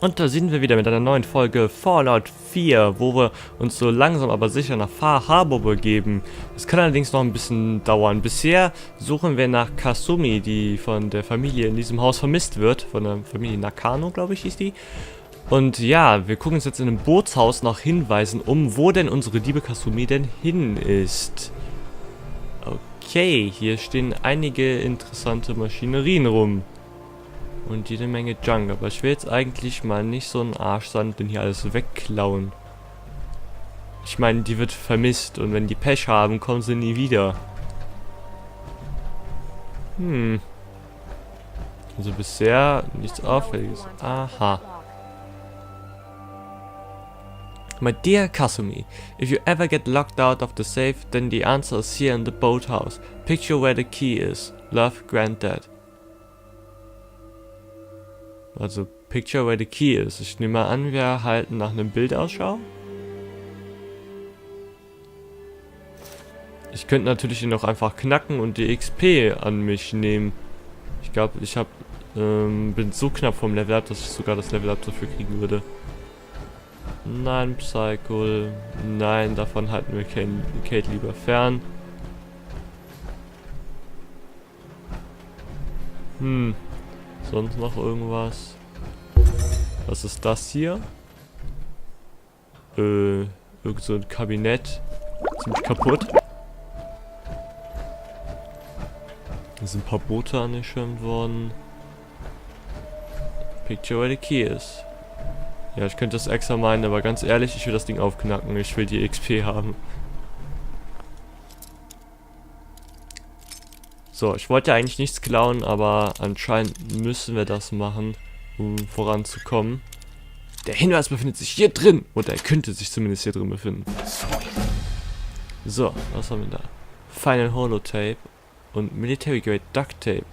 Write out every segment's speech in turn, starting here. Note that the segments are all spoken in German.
Und da sind wir wieder mit einer neuen Folge Fallout 4, wo wir uns so langsam aber sicher nach Far Harbor begeben. Es kann allerdings noch ein bisschen dauern. Bisher suchen wir nach Kasumi, die von der Familie in diesem Haus vermisst wird. Von der Familie Nakano, glaube ich, hieß die. Und ja, wir gucken uns jetzt in einem Bootshaus nach Hinweisen um, wo denn unsere liebe Kasumi denn hin ist. Okay, hier stehen einige interessante Maschinerien rum. Und jede Menge Junk. Aber ich will jetzt eigentlich mal nicht so ein Arsch sein, den hier alles wegklauen. Ich meine, die wird vermisst. Und wenn die Pech haben, kommen sie nie wieder. Also bisher nichts Auffälliges. Aha. My dear Kasumi, if you ever get locked out of the safe, then the answer is here in the boathouse. Picture where the key is. Love, Granddad. Also, picture where the key is. Ich nehme mal an, wir halten nach einem Bild Ausschau. Ich könnte natürlich ihn auch einfach knacken und die XP an mich nehmen. Ich glaube, ich bin so knapp vom Level Up, dass ich sogar das Level Up dafür kriegen würde. Nein, Psycho. Nein, davon halten wir Kate lieber fern. Sonst noch irgendwas? Was ist das hier? Irgend so ein Kabinett. Ziemlich kaputt. Da sind ein paar Boote angeschirmt worden. Picture where the key is. Ja, ich könnte das extra meinen, aber ganz ehrlich, ich will das Ding aufknacken. Ich will die XP haben. So, ich wollte eigentlich nichts klauen, aber anscheinend müssen wir das machen, um voranzukommen. Der Hinweis befindet sich hier drin. Und er könnte sich zumindest hier drin befinden. So, was haben wir da? Final Holotape und Military Grade Duct Tape.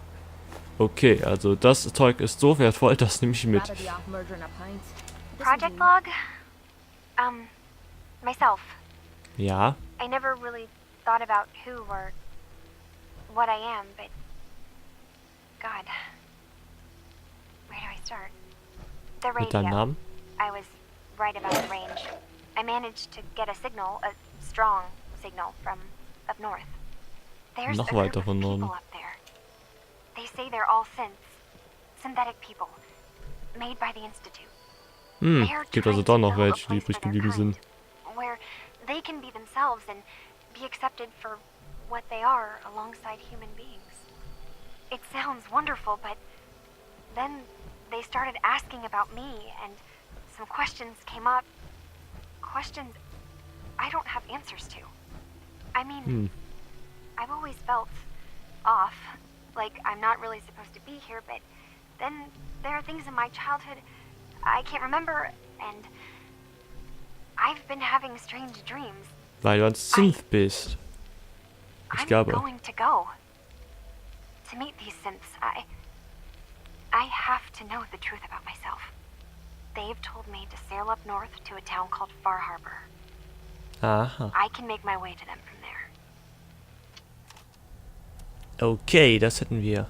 Okay, also das Zeug ist so wertvoll, das nehme ich mit. Project log? Myself. Ja. I never really thought about who or what I am, but God, where do I start? The Mit deinem radio. Namen? I was right about the range. I managed to get a signal, a strong signal from up north. There's Noch a group weiter of von people Norden. up there. They say they're all synths, synthetic people, made by the Institute. Gibt also doch noch welche, die übrig geblieben sind. Where they can be themselves and be accepted for what they are alongside human beings. It sounds wonderful, but then they started asking about me and some questions came up. Questions I don't have answers to. I mean, I've always felt off, like I'm not really supposed to be here, but then there are things in my childhood I can't remember, and I've been having strange dreams. Weil du ein Synth bist. Ich glaube. I'm going to go to meet these synths. I have to know the truth about myself. They've told me to sail up north to a town called Far Harbor. Aha. I can make my way to them from there. Okay, das hätten wir.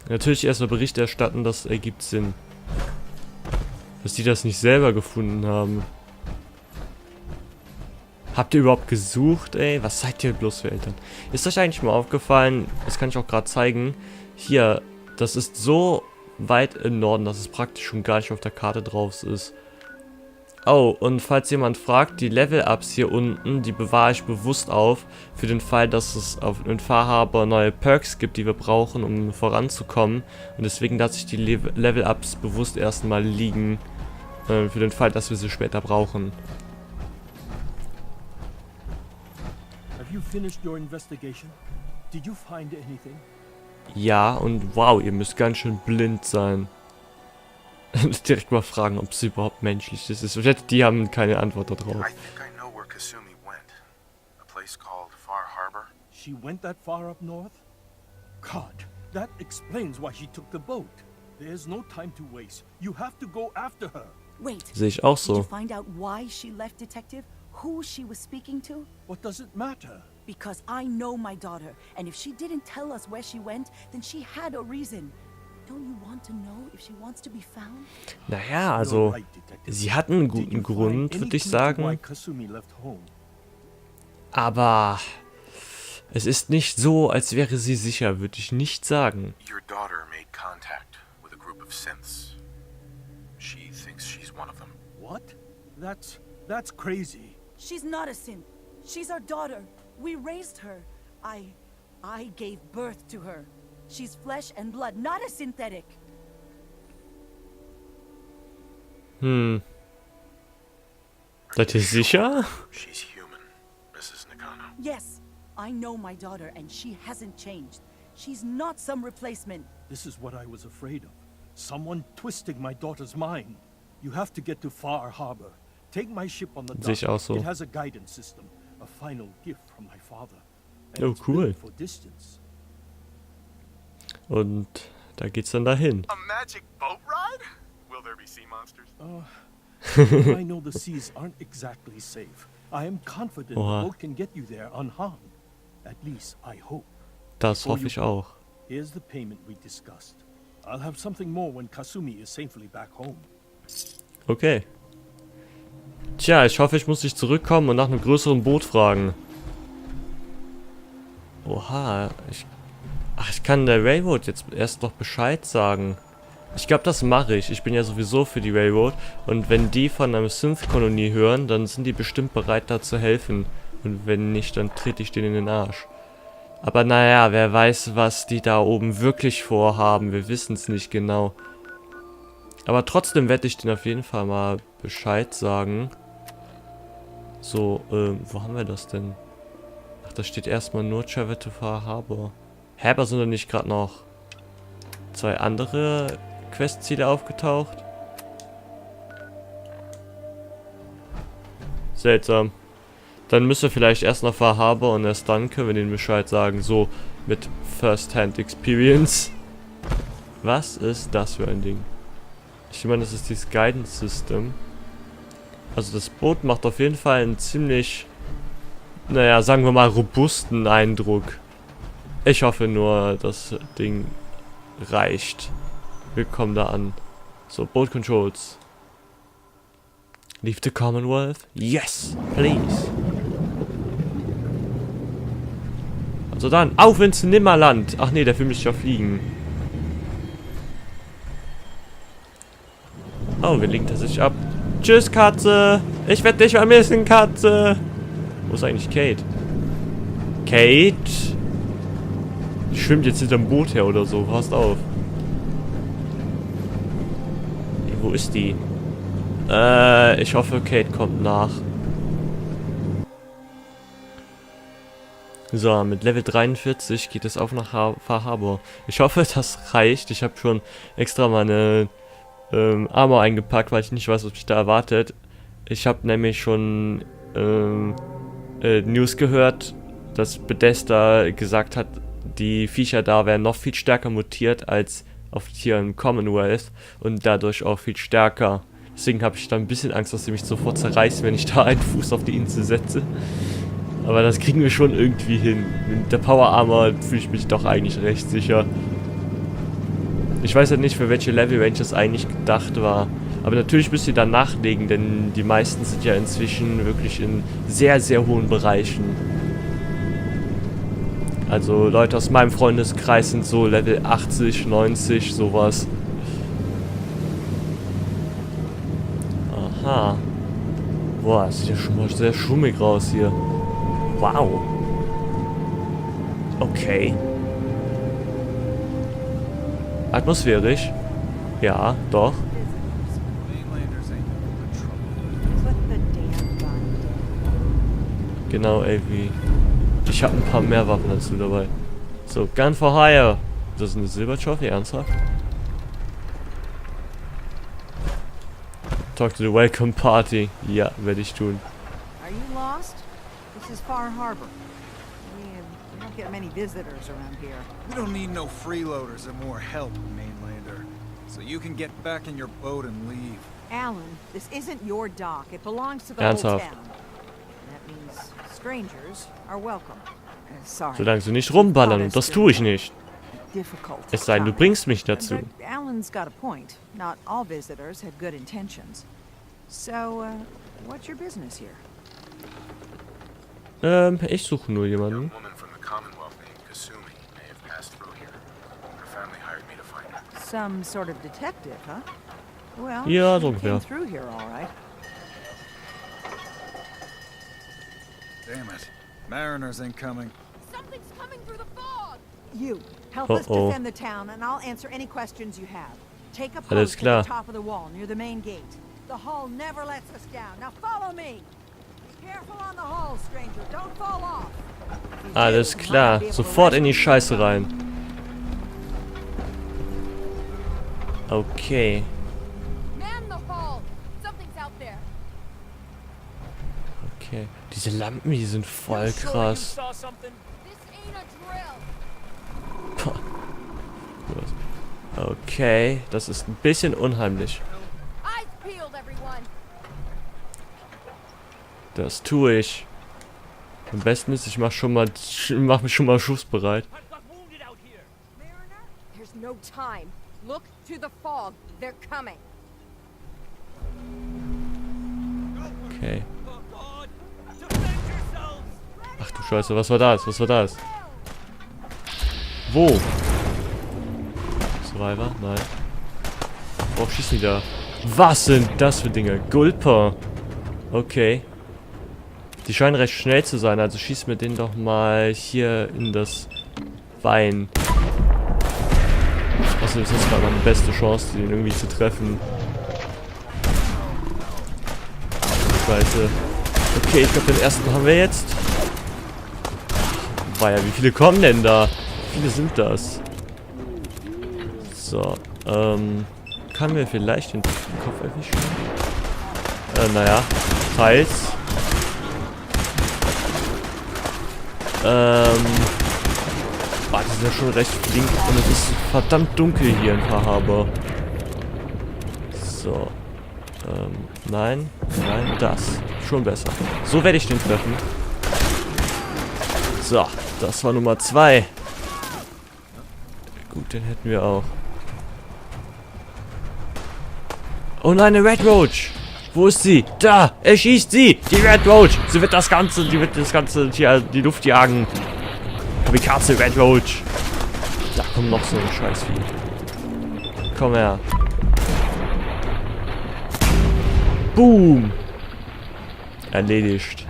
Natürlich erstmal Bericht erstatten, das ergibt Sinn. Dass die das nicht selber gefunden haben. Habt ihr überhaupt gesucht, ey? Was seid ihr bloß für Eltern? Ist euch eigentlich mal aufgefallen, das kann ich auch gerade zeigen, hier, das ist so weit im Norden, dass es praktisch schon gar nicht auf der Karte drauf ist. Oh, und falls jemand fragt, die Level-Ups hier unten, die bewahre ich bewusst auf, für den Fall, dass es in Far Harbor neue Perks gibt, die wir brauchen, um voranzukommen. Und deswegen lasse ich die Level-Ups bewusst erstmal liegen, für den Fall, dass wir sie später brauchen. Have you finished your investigation? Did you find anything? Ja, und wow, ihr müsst ganz schön blind sein. Direkt mal fragen, ob es überhaupt menschlich ist. Ich wette, die haben keine Antwort darauf. I think I know where Kasumi went. A place called Far Harbor. She went that far up north? God, that explains why she took the boat. There's no time to waste. You have to go after her. Wait. Sehe ich auch Did you so. find out why she left, Detective? Who she was speaking to? What does it matter? Because I know my daughter, and if she didn't tell us where she went, then she had a reason. Don't you want to know if she wants to be found? Naja, also, sie hatten einen guten Grund, würde ich sagen. Aber es ist nicht so, als wäre sie sicher, würde ich nicht sagen. Your daughter made contact with a group of synths. She thinks she's one of them. What? That's crazy. She's not a synth. She's our daughter. We raised her. I gave birth to her. She's flesh and blood, not a synthetic. Seid ihr sicher? She's human, Mrs. Nakano. Yes, I know my daughter, and she hasn't changed. She's not some replacement. This is what I was afraid of. Someone twisting my daughter's mind. You have to get to Far Harbor. Take my ship on the Sehe ich dock. auch so. It has a guidance system, a final gift from my father. And Oh, it's cool. built for distance. Und da geht's dann dahin. A magic boat ride? Will there be sea monsters? I know the seas aren't exactly safe. I am confident Oha. the boat can get you there unharmed. At least I hope. Das hoffe ich auch. Here's the payment we discussed. I'll have something more when Kasumi is safely back home. Okay. Tja, ich hoffe, ich muss nicht zurückkommen und nach einem größeren Boot fragen. Oha, ich kann der Railroad jetzt erst noch Bescheid sagen. Ich glaube, das mache ich. Ich bin ja sowieso für die Railroad. Und wenn die von einer Synth-Kolonie hören, dann sind die bestimmt bereit, da zu helfen. Und wenn nicht, dann trete ich denen in den Arsch. Aber naja, wer weiß, was die da oben wirklich vorhaben. Wir wissen es nicht genau. Aber trotzdem werde ich denen auf jeden Fall mal Bescheid sagen. So, wo haben wir das denn? Ach, da steht erstmal nur Travel to Far Harbor. Hä, aber sind da nicht gerade noch 2 andere Questziele aufgetaucht? Seltsam. Dann müssen wir vielleicht erst nach Far Harbor und erst dann können wir denen Bescheid sagen. So, mit First-Hand Experience. Was ist das für ein Ding? Ich meine, das ist dieses Guidance System. Also das Boot macht auf jeden Fall einen ziemlich, naja, sagen wir mal, robusten Eindruck. Ich hoffe nur, das Ding reicht. Wir kommen da an. So, Boat Controls. Leave the Commonwealth? Yes, please. Also dann, auf ins Nimmerland. Ach nee, der will mich ja fliegen. Oh, wir legen tatsächlich ab. Tschüss, Katze. Ich werde dich vermissen, Katze. Wo ist eigentlich Kate? Kate? Die schwimmt jetzt hinterm Boot her oder so. Passt auf. Hey, wo ist die? Ich hoffe, Kate kommt nach. So, mit Level 43 geht es auf nach Far Harbor. Ich hoffe, das reicht. Ich habe schon extra meine Armor eingepackt, weil ich nicht weiß, was mich da erwartet. Ich habe nämlich schon News gehört, dass Bethesda gesagt hat, die Viecher da wären noch viel stärker mutiert als auf hier im Commonwealth und dadurch auch viel stärker. Deswegen habe ich da ein bisschen Angst, dass sie mich sofort zerreißen, wenn ich da einen Fuß auf die Insel setze. Aber das kriegen wir schon irgendwie hin. Mit der Power Armor fühle ich mich doch eigentlich recht sicher. Ich weiß halt nicht, für welche Level Range das eigentlich gedacht war. Aber natürlich müsst ihr dann nachlegen, denn die meisten sind ja inzwischen wirklich in sehr, sehr hohen Bereichen. Also Leute aus meinem Freundeskreis sind so Level 80, 90, sowas. Aha. Boah, das sieht ja schon mal sehr schummig raus hier. Wow. Okay. Atmosphärisch. Ja, doch. Genau, ey, wie. Ich habe ein paar mehr Waffen dazu dabei. So, Gun for Hire. Das ist eine Silbertrophy, ernsthaft? Talk to the welcome party. Ja, werde ich tun. Are you lost? This is Far Harbor. We don't get many visitors around here. We don't need no freeloaders or more help, mainlander. So you can get back in your boat and leave. Alan, this isn't your dock. It belongs to the Ernsthaft? whole town. That means strangers are welcome. Sorry. Solange sie nicht rumballern, und das tue ich nicht. difficult. Es sei denn, du bringst mich dazu. But Alan's got a point. Not all visitors had good intentions. So, what's your business here? Ich suche nur A young jemanden. woman from the Commonwealth named Kasumi may have passed through here. Her family hired me to find her. Some sort of detective, huh? Well, Ja, so she came ungefähr. through here all right. Damn it. Mariners incoming. Something's coming through the fog! You, help us Uh-oh. defend the town, and I'll answer any questions you have. Take a Alles post klar. at the top of the wall near the main gate. The hall never lets us down. Now follow me. Be careful on the hall, stranger. Don't fall off. If you do, Alles we might klar. not be able to Sofort in die rescue you. Scheiße rein. Okay. Man the hall! Something's out there! Okay. Diese Lampen, die sind voll krass. This ain't a drill! Okay, das ist ein bisschen unheimlich. Eyes peeled, everyone! Das tue ich. Am besten ist, ich mach mich schon mal schussbereit. Mariner? There's no time. Look to the fog. They're coming. Okay. Ach du Scheiße, was war das? Was war das? Wo? Survivor? Nein. Worauf schießen die da? Was sind das für Dinge? Gulper. Okay. Die scheinen recht schnell zu sein, also schieß mir den doch mal hier in das Bein. Also das ist gerade meine beste Chance, den irgendwie zu treffen. Scheiße. Okay, ich glaube den ersten haben wir jetzt. Weia, wie viele kommen denn da? Wie viele sind das? So, kann mir vielleicht den Kopf erwischen? Naja, teils. Die sind ja schon recht flink und es ist verdammt dunkel hier in Fahrhaber. So. Nein, das. Schon besser. So werde ich den treffen. So, das war Nummer 2. Gut, den hätten wir auch. Oh nein, eine Red Roach! Wo ist sie? Da! Er schießt sie! Die Red Roach! Sie wird das Ganze hier, die Luft jagen. Kamikaze Red Roach. Da kommt noch so ein Scheißvieh. Komm her. Boom! Erledigt.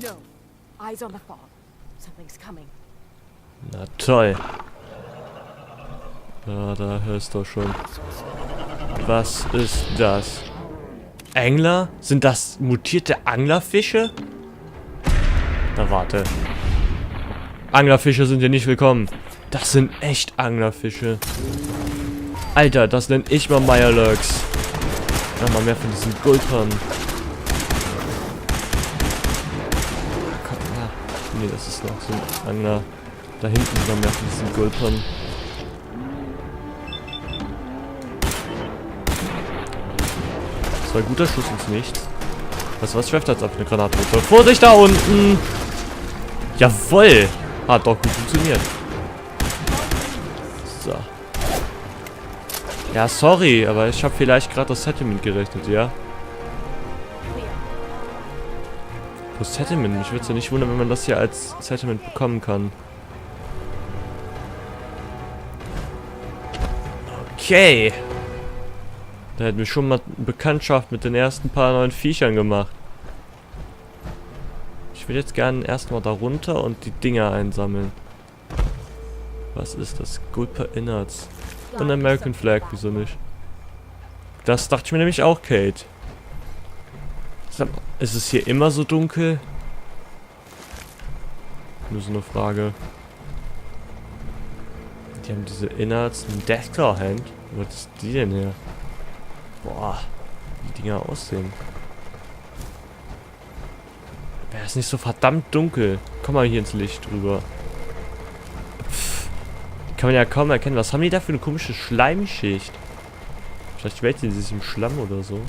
No. Eyes on the fog. Something's coming. Na toll. Ja, da hörst du schon. Was ist das? Angler? Sind das mutierte Anglerfische? Na warte. Anglerfische sind hier nicht willkommen. Das sind echt Anglerfische. Alter, das nenne ich mal Mirelurks. Ja, mal mehr von diesen Gulpern. Komm her. Nee, das ist noch so ein Angler. Da hinten sind noch mehr von diesen Gulpern. Das war ein guter Schuss ins Nichts. Was schwefft jetzt auf eine Granate runter? Vorsicht da unten! Jawoll! Hat doch gut funktioniert. So. Ja, sorry, aber ich habe vielleicht gerade das Settlement gerechnet, ja? Das Settlement? Mich würde es ja nicht wundern, wenn man das hier als Settlement bekommen kann. Okay. Da hätten wir schon mal Bekanntschaft mit den ersten paar neuen Viechern gemacht. Ich will jetzt gerne erstmal da runter und die Dinger einsammeln. Was ist das? Gulper Innards. Und American Flag, wieso nicht? Das dachte ich mir nämlich auch, Kate. Ist es hier immer so dunkel? Nur so eine Frage. Die haben diese Innards, ein Deathclaw Hand. Wo ist die denn her? Boah, wie die Dinger aussehen. Wäre es nicht so verdammt dunkel? Komm mal hier ins Licht drüber. Pff, kann man ja kaum erkennen. Was haben die da für eine komische Schleimschicht? Vielleicht wälzen sie sich im Schlamm oder so.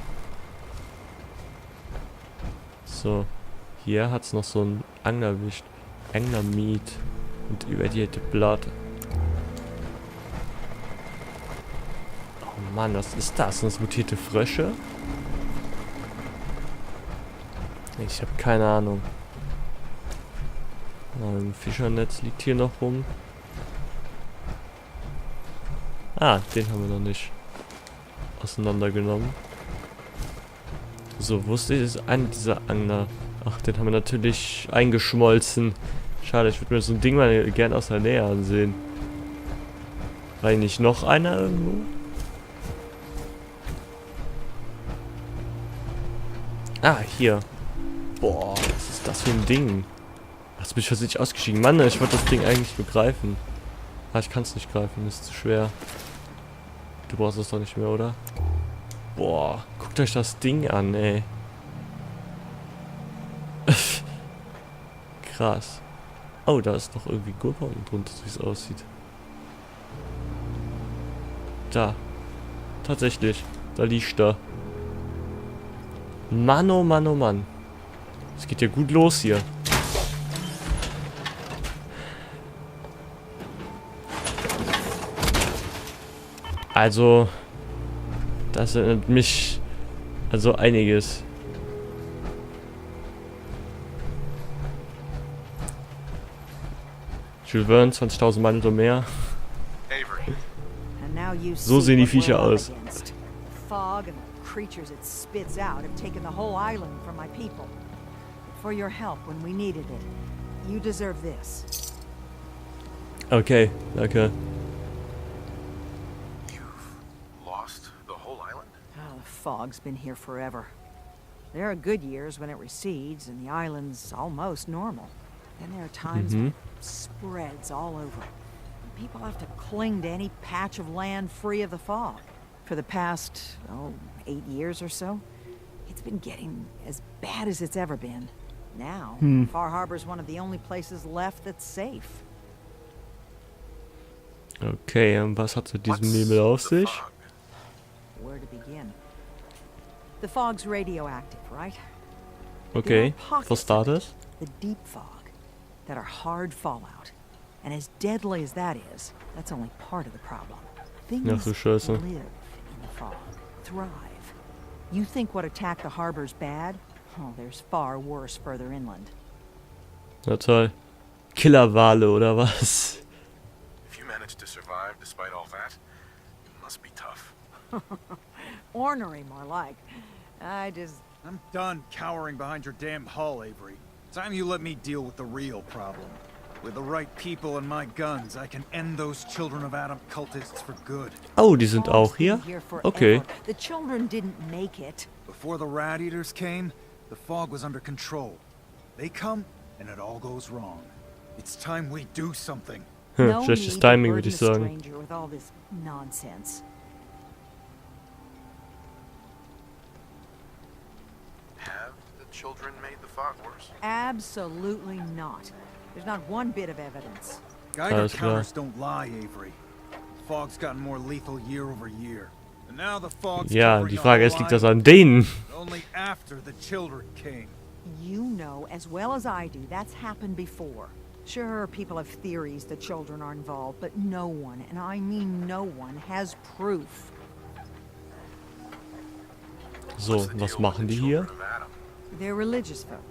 So. Hier hat es noch so ein Anglerwicht. Angler Meat und irradierte Blood. Oh Mann, was ist das? Sind das mutierte Frösche? Ich habe keine Ahnung. Ein Fischernetz liegt hier noch rum. Ah, den haben wir noch nicht auseinandergenommen. So, wusste ich, ist einer dieser Angler. Ach, den haben wir natürlich eingeschmolzen. Schade, ich würde mir so ein Ding mal gern aus der Nähe ansehen. War hier nicht noch einer irgendwo? Ah, hier. Boah, was ist das für ein Ding? Hast mich versehentlich ausgestiegen. Mann, ich wollte das Ding eigentlich begreifen. Ah, ich kann es nicht greifen, das ist zu schwer. Du brauchst es doch nicht mehr, oder? Boah, guckt euch das Ding an, ey. Krass. Oh, da ist noch irgendwie Gurke unten drunter, wie es aussieht. Da. Tatsächlich. Da liegt da. Mann, oh Mann, oh Mann. Es geht ja gut los hier. Also, das erinnert mich also einiges. Jules Verne, 20.000 Mal oder mehr. So sehen die Viecher aus. Fog and the creatures it spits out have taken the whole island from my people. For your help when we needed it. You deserve this. Okay, danke. Oh, the fog's been here forever. There are good years when it recedes and the island's almost normal. Then there are times when it spreads all over. And people have to cling to any patch of land free of the fog. For the past, 8 years or so, it's been getting as bad as it's ever been. Now, Far Harbor's one of the only places left that's safe. Okay, und was hat mit diesem Nebel auf sich? Where to begin? The fog's radioactive, right? Okay, for starters. The deep fog that are hard fallout. And as deadly as that is, that's only part of the problem. Things Ach du Scheiße. live in the fog, thrive. You think what attacked the harbor's bad? Oh, there's far worse further inland. Na toll. Killerwale oder was? If you managed to survive despite all that, it must be tough. Ornery, more like. I'm done cowering behind your damn hull, Avery. Time you let me deal with the real problem. With the right people and my guns, I can end those children of Adam cultists for good. Oh, die sind auch hier? Okay. The children didn't make it. Before the rat eaters came, the fog was under control. They come, and it all goes wrong. It's time we do something. No Schlechtes need to Timing, würde burden ich a sagen. stranger with all this nonsense. Have the children made the fog worse? Absolutely not. There's not one bit of evidence. Geiger Alles klar. counters don't lie, Avery. The fog's gotten more lethal year over year. And now the fog's Ja, covering die the Frage whole ist, liegt das island, an denen? only after the children came. You know as well as I do that's happened before. Sure, people have theories the children are involved, but no one, and I mean no one, has proof. So, was machen die hier? They're religious folk,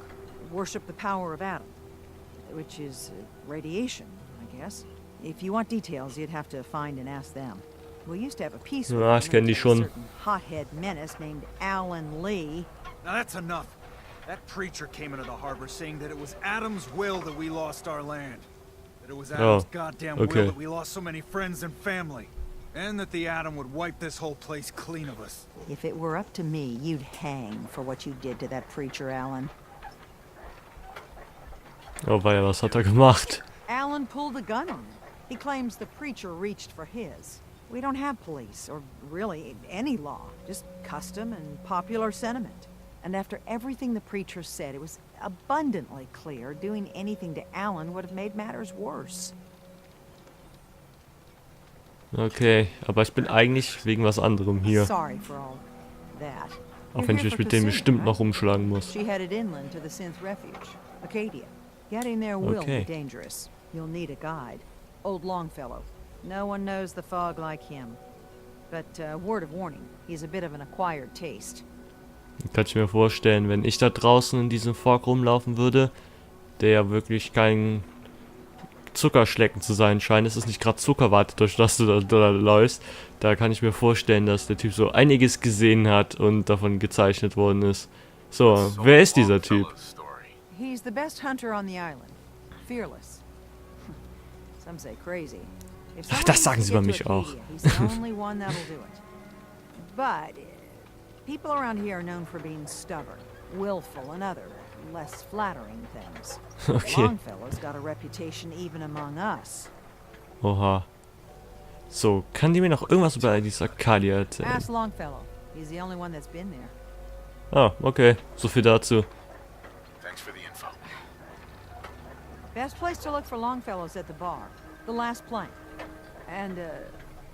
worship the power of Adam, which is radiation, I guess. If you want details, you'd have to find and ask them. We used to have a peace with Ja, ich kenn die until a schon. certain hothead menace named Alan Lee. Now that's enough. That preacher came into the harbor saying that it was Adam's will that we lost our land. That it was Adam's goddamn okay. will that we lost so many friends and family. And that the Adam would wipe this whole place clean of us. If it were up to me, you'd hang for what you did to that preacher, Alan. Oh, weia, was hat er gemacht? Alan pulled a gun on him. He claims the preacher reached for his. We don't have police, or really any law, just custom and popular sentiment. And after everything the preacher said, it was abundantly clear doing anything to Alan would have made matters worse. Okay, aber ich bin eigentlich wegen was anderem hier. Sorry for all that. Auch You're wenn ich here mich for mit denen Cassini, bestimmt right? noch rumschlagen muss. She headed inland to the Synth refuge, Acadia. Getting there will Okay. be dangerous. You'll need a guide. Old Longfellow. No one knows the fog like him. But word of warning, he's a bit of an acquired taste. Kann ich mir vorstellen, wenn ich da draußen in diesem Fog rumlaufen würde, der ja wirklich kein Zuckerschlecken zu sein scheint. Es ist nicht gerade Zuckerwatte, durch das du da läufst. Da kann ich mir vorstellen, dass der Typ so einiges gesehen hat und davon gezeichnet worden ist. So, wer ist dieser Typ? He's the best hunter on the island. Fearless. Some say crazy. If Ach, someone das sagen wants sie to über get mich to auch. Acadia, he's the only one that'll do it. But people around here are known for being stubborn, willful, and other less flattering things. Okay. Longfellow's got a reputation even among us. Oha. So, kann die mir noch irgendwas über diese Arcadia erzählen? Ask Longfellow. He's the only one that's been there. Ah, okay. So viel dazu. Thanks for the info. Best place to look for Longfellow's at the bar. The last plank. And,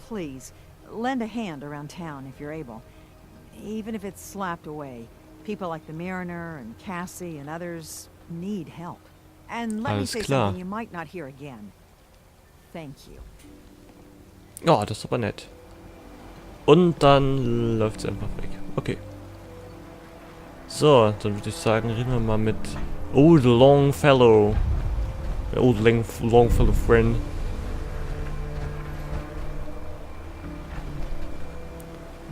please, lend a hand around town if you're able. Even if it's slapped away. People like the Mariner and Cassie and others need help. And let me Alles say klar. something you might not hear again. Thank you. Ja, das ist aber nett. Und dann läuft es einfach weg. Okay. So, dann würde ich sagen, reden wir mal mit Old Longfellow. Old Longfellow Friend.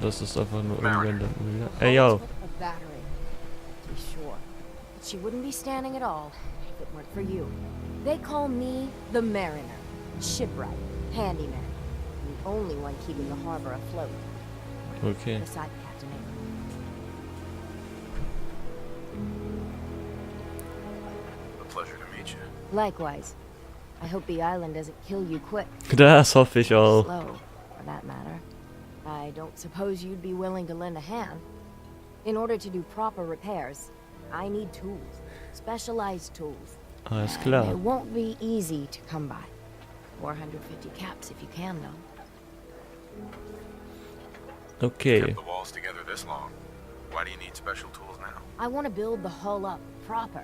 Das ist einfach nur irgendwann. Ey, yo. A battery, to be sure. But she wouldn't be standing at all if it weren't for you. They call me the Mariner, shipwright, handyman, the only one keeping the harbor afloat. Okay. Beside Captain Avery. A pleasure to meet you. Likewise. I hope the island doesn't kill you quick. Das hoffe ich auch. Slow, for that matter. I don't suppose you'd be willing to lend a hand. In order to do proper repairs, I need tools. Specialized tools. Alles It klar. won't be easy to come by. 450 caps if you can, though. Okay. Kept the walls together this long. Why do you need special tools now? I want to build the hull up proper,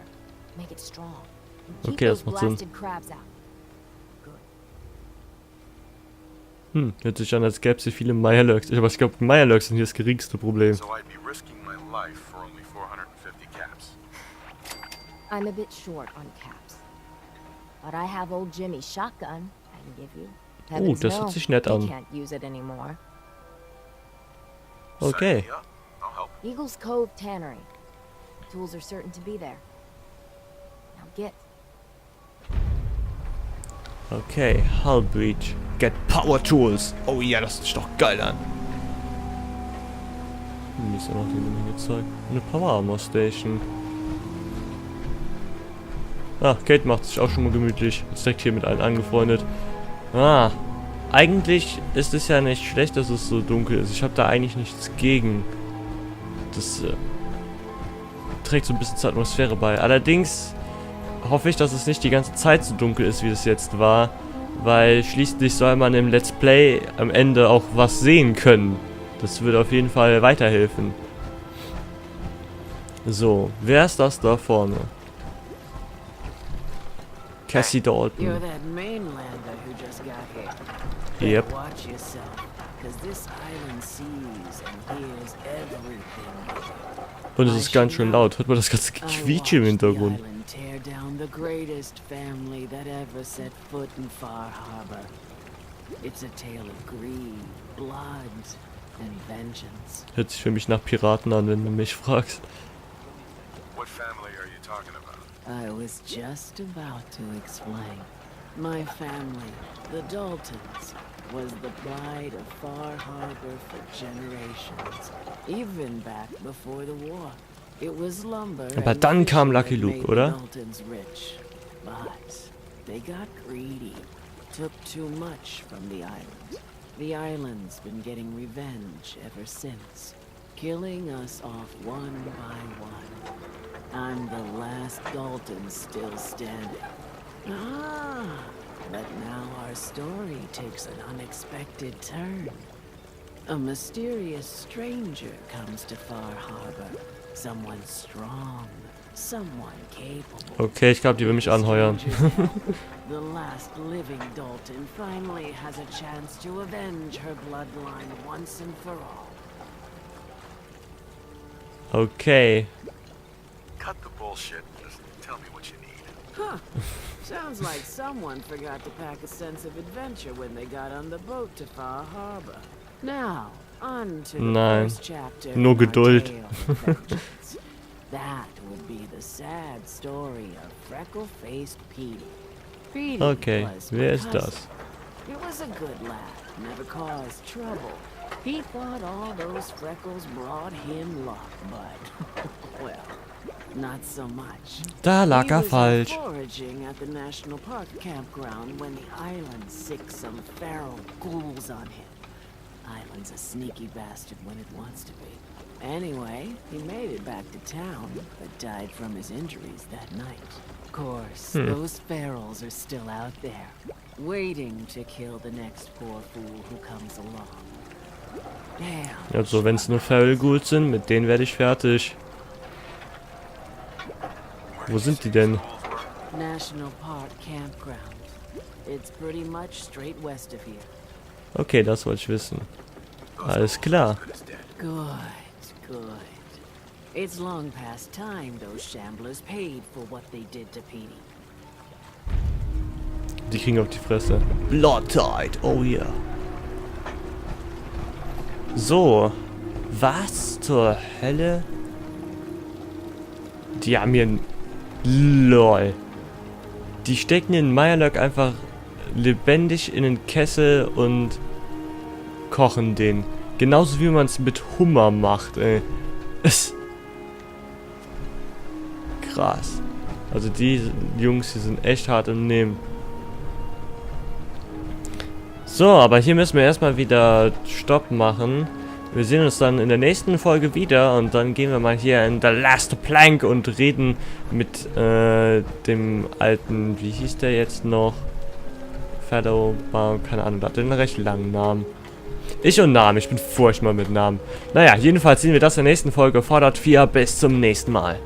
make it strong, and keep Okay, those das macht Sinn. blasted crabs out. Good. Hört sich an, als gäbe es hier viele Mirelurks. Aber ich glaube, Mirelurks sind hier das geringste Problem. So I'd be risking my life for only 450 caps. I'm a bit short on caps, but I have old Jimmy's shotgun I can give you. Heavens das hört no, sich nett he an. can't use it anymore. Okay. Sign me up. I'll help. Eagle's Cove Tannery. Tools are certain to be there. Now get. Okay, Hull Breach. Get Power Tools. Oh ja, das ist doch geil an. Hier ist ja noch jede Menge Zeug. Eine Power Armor Station. Ah, Kate macht sich auch schon mal gemütlich. Ist direkt hier mit allen angefreundet. Ah, eigentlich ist es ja nicht schlecht, dass es so dunkel ist. Ich habe da eigentlich nichts gegen. Das trägt so ein bisschen zur Atmosphäre bei. Allerdings hoffe ich, dass es nicht die ganze Zeit so dunkel ist, wie es jetzt war. Weil schließlich soll man im Let's Play am Ende auch was sehen können. Das würde auf jeden Fall weiterhelfen. So, wer ist das da vorne? Cassie You're Dalton. that mainlander who just got here. Yep. Watch yourself, because this island sees and hears everything. Und es ist ganz schön laut. Hört man das ganze I Gequietsche im watched the Hintergrund? island tear down the greatest family that ever set foot in Far Harbor. It's a tale of greed, blood, and vengeance. Hört sich für mich nach Piraten an, wenn du mich fragst. What family are you talking about? I was just about to explain. My family, the Daltons, was the pride of Far Harbor for generations, even back before the war. It was lumber. Aber and dann kam fishing Lucky that Luke, made the oder? Daltons rich, but they got greedy, took too much from the island. The island's been getting revenge ever since, killing us off one by one. I'm the last Dalton still standing. Ah, but now our story takes an unexpected turn. A mysterious stranger comes to Far Harbor. Someone strong, Someone capable. Okay, ich glaube, die will mich anheuern. The last living Dalton finally has a chance to avenge her bloodline once and for all. Okay. Cut the bullshit and just tell me what you need. Huh. Sounds like someone forgot to pack a sense of adventure when they got on the boat to Far Harbor. Now, on to the Nein. first chapter. Nur in our Geduld. tale of vengeance. That would be the sad story of freckle-faced Petey. Petey Okay, was wer my ist cousin. das? He was a good lad, never caused trouble. He thought all those freckles brought him luck, but, well, not so much. Da lag He was falsch. foraging at the National Park campground when the island sicked some feral ghouls on him. Island's a sneaky bastard when it wants to be. Anyway, he made it back to town, but died from his injuries that night. Of course, those ferals are still out there, waiting to kill the next poor fool who comes along. Damn. Also, wenn es nur Feral sind, mit denen werde ich fertig. Wo sind die denn? National Park campground. It's pretty much straight west of here. Okay, das wollte ich wissen. Alles klar. Good, good. It's long past time those shamblers paid for what they did to Petey. Die kriegen auf die Fresse. Blood Tide, oh yeah. So. Was zur Hölle? Die haben hier ein... LOL. Die stecken den Meyerlock einfach lebendig in den Kessel und kochen den. Genauso wie man es mit Hummer macht, ey. Krass. Also die Jungs, die sind echt hart im Nehmen. So, aber hier müssen wir erstmal wieder Stopp machen. Wir sehen uns dann in der nächsten Folge wieder und dann gehen wir mal hier in The Last Plank und reden mit dem alten, wie hieß der jetzt noch? Fellow, keine Ahnung, der hat einen recht langen Namen. Ich und Namen, ich bin furchtbar mit Namen. Naja, jedenfalls sehen wir das in der nächsten Folge. Fordert 4, bis zum nächsten Mal.